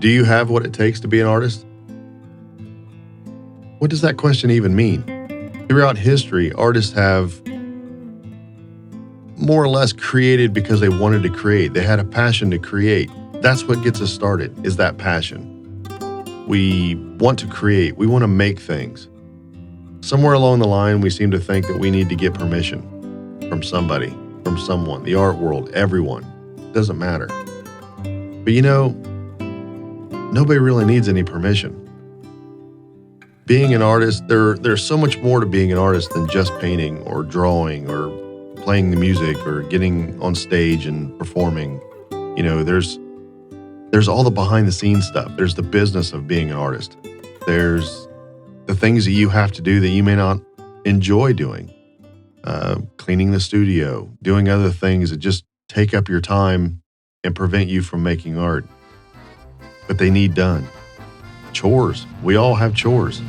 Do you have what it takes to be an artist? What does that question even mean? Throughout history, artists have more or less created because they wanted to create. They had a passion to create. That's what gets us started, is that passion. We want to create. We want to make things. Somewhere along the line, we seem to think that we need to get permission from somebody, from someone, the art world, everyone. It doesn't matter. But nobody really needs any permission. Being an artist, there's so much more to being an artist than just painting or drawing or playing the music or getting on stage and performing. There's all the behind the scenes stuff. There's the business of being an artist. There's the things that you have to do that you may not enjoy doing. Cleaning the studio, doing other things that just take up your time and prevent you from making art. But they need done. Chores. We all have chores.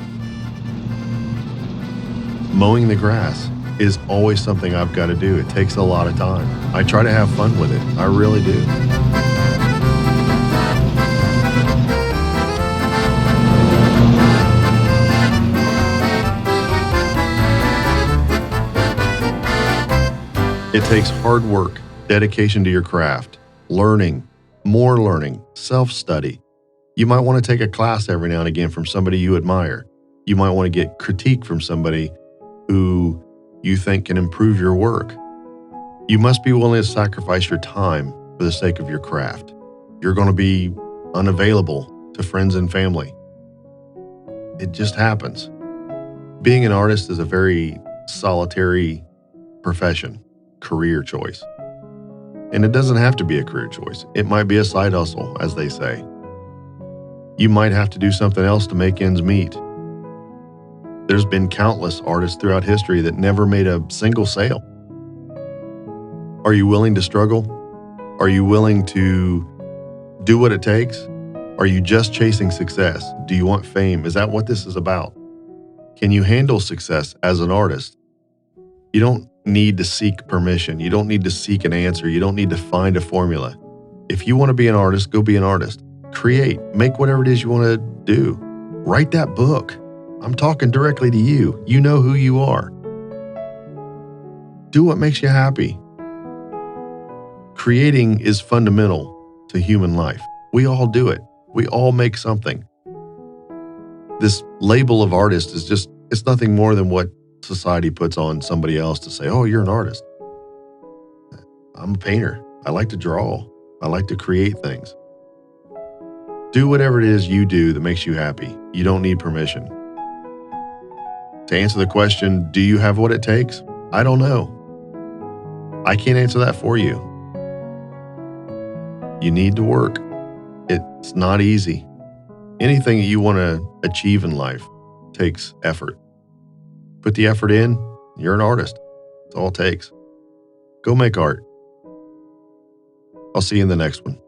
Mowing the grass is always something I've got to do. It takes a lot of time. I try to have fun with it. I really do. It takes hard work, dedication to your craft, learning, more learning, self-study. You might want to take a class every now and again from somebody you admire. You might want to get critique from somebody who you think can improve your work. You must be willing to sacrifice your time for the sake of your craft. You're going to be unavailable to friends and family. It just happens. Being an artist is a very solitary profession, career choice. And it doesn't have to be a career choice. It might be a side hustle, as they say. You might have to do something else to make ends meet. There's been countless artists throughout history that never made a single sale. Are you willing to struggle? Are you willing to do what it takes? Are you just chasing success? Do you want fame? Is that what this is about? Can you handle success as an artist? You don't need to seek permission. You don't need to seek an answer. You don't need to find a formula. If you want to be an artist, go be an artist. Create. Make whatever it is you want to do. Write that book. I'm talking directly to you. You know who you are. Do what makes you happy. Creating is fundamental to human life. We all do it. We all make something. This label of artist it's nothing more than what society puts on somebody else to say, oh, you're an artist. I'm a painter. I like to draw. I like to create things. Do whatever it is you do that makes you happy. You don't need permission. To answer the question, do you have what it takes? I don't know. I can't answer that for you. You need to work. It's not easy. Anything that you want to achieve in life takes effort. Put the effort in, you're an artist. That's all it takes. Go make art. I'll see you in the next one.